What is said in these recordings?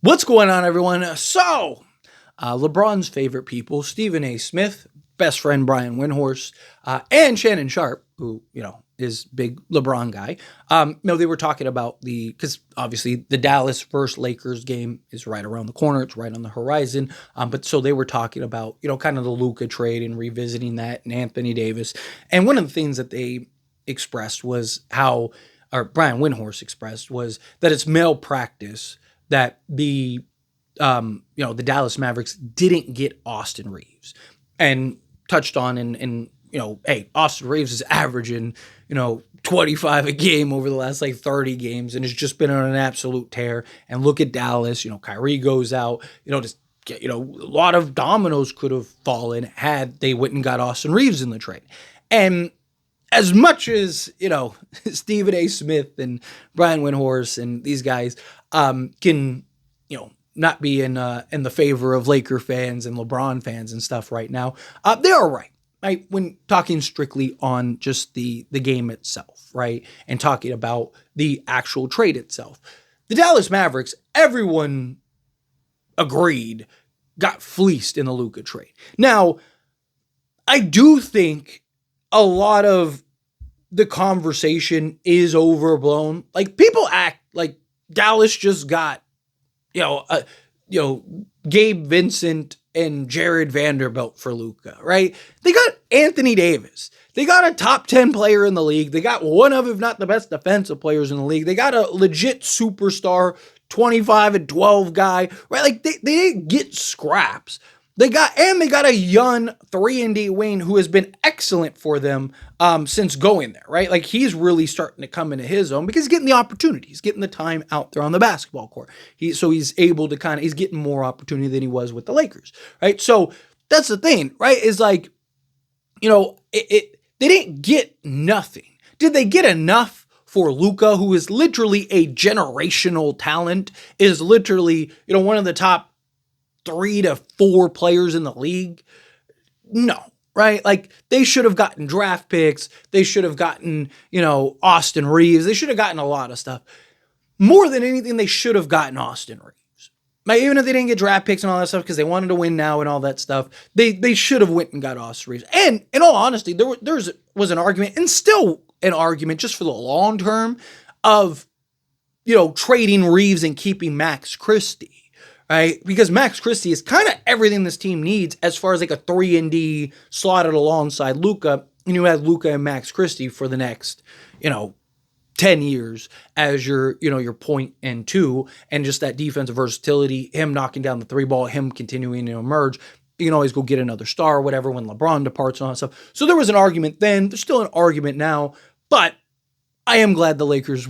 What's going on, everyone? So, LeBron's favorite people, Stephen A. Smith, best friend Brian Windhorst, and Shannon Sharp, who, is big LeBron guy. They were talking about because obviously the Dallas versus Lakers game is right around the corner. It's right on the horizon. But so they were talking about, kind of the Luka trade and revisiting that and Anthony Davis. And one of the things that they expressed was or Brian Windhorst expressed was that it's malpractice that the Dallas Mavericks didn't get Austin Reaves, and touched on hey, Austin Reaves is averaging 25 a game over the last 30 games and has just been on an absolute tear. And look at Dallas, Kyrie goes out, a lot of dominoes could have fallen had they went and got Austin Reaves in the trade. And as much as, Stephen A. Smith and Brian Windhorst and these guys can, not be in the favor of Laker fans and LeBron fans and stuff right now, they are right, when talking strictly on just the game itself, right, and talking about the actual trade itself. The Dallas Mavericks, everyone agreed, got fleeced in the Luka trade. Now, I do think a lot of the conversation is overblown. People act like Dallas just got, Gabe Vincent and Jared Vanderbilt for Luka, right? They got Anthony Davis. They got a top 10 player in the league. They got one of, if not the best defensive players in the league. They got a legit superstar, 25 and 12 guy, right? They didn't get scraps. They got a young 3-and-D wing who has been excellent for them since going there, right? He's really starting to come into his own because he's getting the opportunity. He's getting the time out there on the basketball court. He's able to he's getting more opportunity than he was with the Lakers, right? So that's the thing, right? Is they didn't get nothing. Did they get enough for Luka, who is literally a generational talent, is literally, one of the top 3 to 4 players in the league? No, right? They should have gotten draft picks. They should have gotten, Austin Reaves. They should have gotten a lot of stuff. More than anything, they should have gotten Austin Reaves. Even if they didn't get draft picks and all that stuff because they wanted to win now and all that stuff, they should have went and got Austin Reaves. And in all honesty, there was an argument, and still an argument just for the long term, of, trading Reaves and keeping Max Christie. Right? Because Max Christie is kind of everything this team needs as far as a 3-and-D slotted alongside Luka. And you have Luka and Max Christie for the next, 10 years as your point and two, and just that defensive versatility, him knocking down the 3 ball, him continuing to emerge. You can always go get another star or whatever when LeBron departs and all that stuff. So there was an argument then. There's still an argument now, but I am glad the Lakers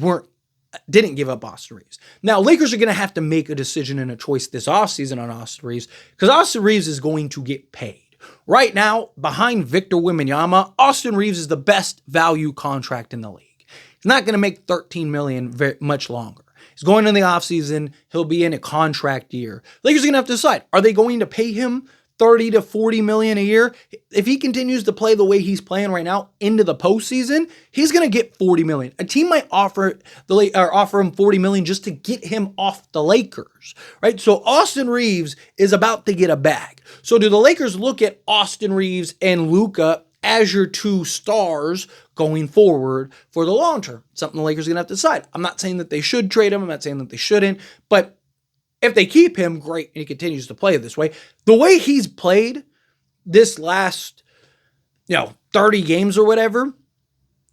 didn't give up Austin Reaves. Now, Lakers are going to have to make a decision and a choice this offseason on Austin Reaves, because Austin Reaves is going to get paid. Right now, behind Victor Wembanyama, Austin Reaves is the best value contract in the league. He's not going to make $13 million very much longer. He's going in the offseason. He'll be in a contract year. Lakers are going to have to decide, are they going to pay him $30 to $40 million a year? If he continues to play the way he's playing right now into the postseason, he's going to get $40 million. A team might offer him $40 million just to get him off the Lakers, right? So Austin Reaves is about to get a bag. So do the Lakers look at Austin Reaves and Luka as your 2 stars going forward for the long term? Something the Lakers are going to have to decide. I'm not saying that they should trade him. I'm not saying that they shouldn't, but if they keep him, great, and he continues to play this way. The way he's played this last, 30 games or whatever,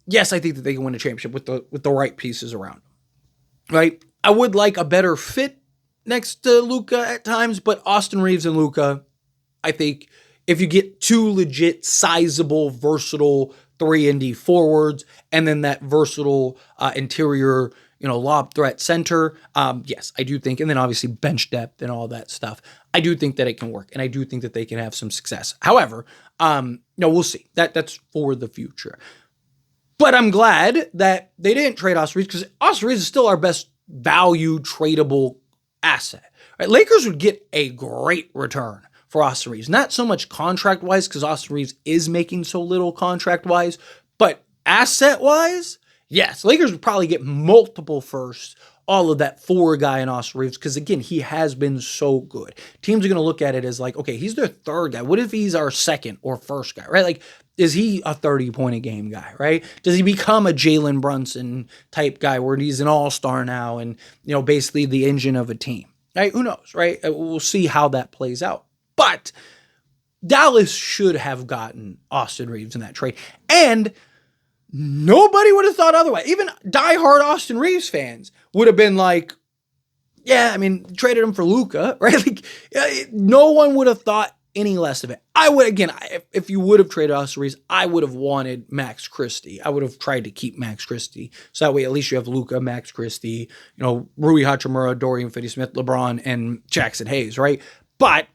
yes, I think that they can win a championship with the right pieces around him, right? I would like a better fit next to Luka at times, but Austin Reaves and Luka, I think if you get 2 legit, sizable, versatile 3-and-D forwards, and then that versatile interior, lob threat center. Yes, I do think, and then obviously bench depth and all that stuff. I do think that it can work, and I do think that they can have some success. However, we'll see. That's for the future. But I'm glad that they didn't trade Austin Reaves, because Austin Reaves is still our best value tradable asset. Right? Lakers would get a great return for Austin Reaves. Not so much contract-wise, because Austin Reaves is making so little contract-wise, but asset-wise, yes, Lakers would probably get multiple firsts all of that for a guy in Austin Reaves, because again, he has been so good. Teams are going to look at it as like, okay, he's their third guy. What if he's our second or first guy, right? Like, is he a 30-point-a-game guy, right? Does he become a Jalen Brunson type guy where he's an all-star now and, you know, basically the engine of a team, right? Who knows, right? We'll see how that plays out. But Dallas should have gotten Austin Reaves in that trade. And nobody would have thought otherwise. Even diehard Austin Reaves fans would have been like, yeah, I mean, traded him for Luka, right? Like, no one would have thought any less of it. I would, again, if you would have traded Austin Reaves, I would have wanted Max Christie. I would have tried to keep Max Christie. So that way, at least you have Luka, Max Christie, you know, Rui Hachimura, Dorian Finney-Smith, LeBron, and Jackson Hayes, right? But,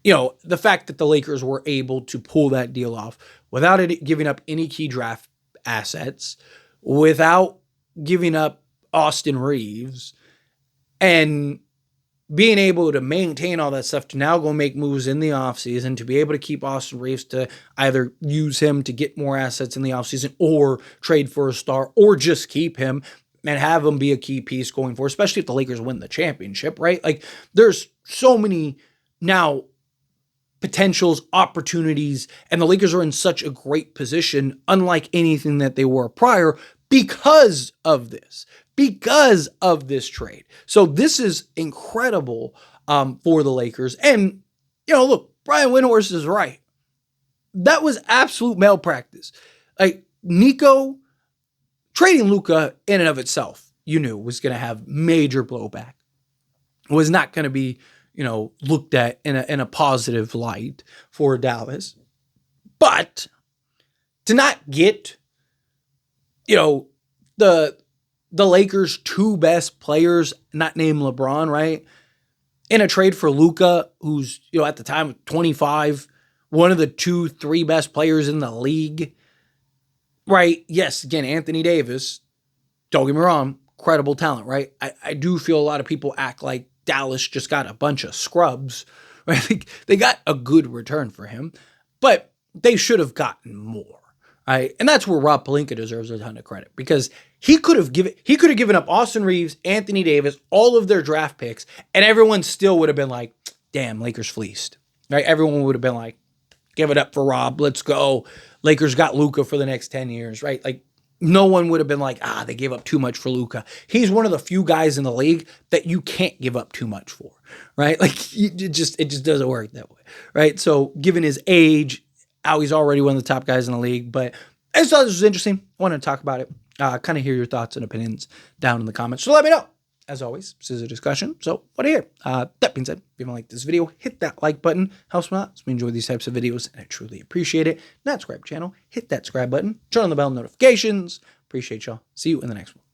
you know, the fact that the Lakers were able to pull that deal off without it giving up any key draft assets, without giving up Austin Reaves, and being able to maintain all that stuff to now go make moves in the offseason, to be able to keep Austin Reaves, to either use him to get more assets in the offseason or trade for a star or just keep him and have him be a key piece going forward, especially if the Lakers win the championship, right? Like, there's so many now potentials, opportunities, and the Lakers are in such a great position, unlike anything that they were prior, because of this trade. So this is incredible for the Lakers. And, you know, look, Brian Windhorst is right. That was absolute malpractice. Like, Nico trading Luka in and of itself, you knew was going to have major blowback. It was not going to be, you know, looked at in a positive light for Dallas. But to not get, you know, the Lakers' two best players, not named LeBron, right, in a trade for Luka, who's, you know, at the time 25, one of the 2-3 best players in the league, right? Yes, again, Anthony Davis, don't get me wrong, incredible talent, right? I do feel a lot of people act like Dallas just got a bunch of scrubs, right? They got a good return for him, but they should have gotten more, right? And that's where Rob Pelinka deserves a ton of credit, because he could have given up Austin Reaves, Anthony Davis, all of their draft picks, and everyone still would have been like, damn, Lakers fleeced, right? Everyone would have been like, give it up for Rob, let's go. Lakers got Luka for the next 10 years, right? Like, no one would have been like, they gave up too much for Luka. He's one of the few guys in the league that you can't give up too much for, right? Like, it just doesn't work that way, right? So given his age, how he's already one of the top guys in the league. But I just thought this was interesting. I wanted to talk about it, kind of hear your thoughts and opinions down in the comments. So let me know. As always, this is a discussion, so what do you hear? That being said, if you haven't liked this video, hit that like button. Helps me out. So we enjoy these types of videos, and I truly appreciate it. Not subscribe to the channel, hit that subscribe button, turn on the bell notifications. Appreciate y'all. See you in the next one.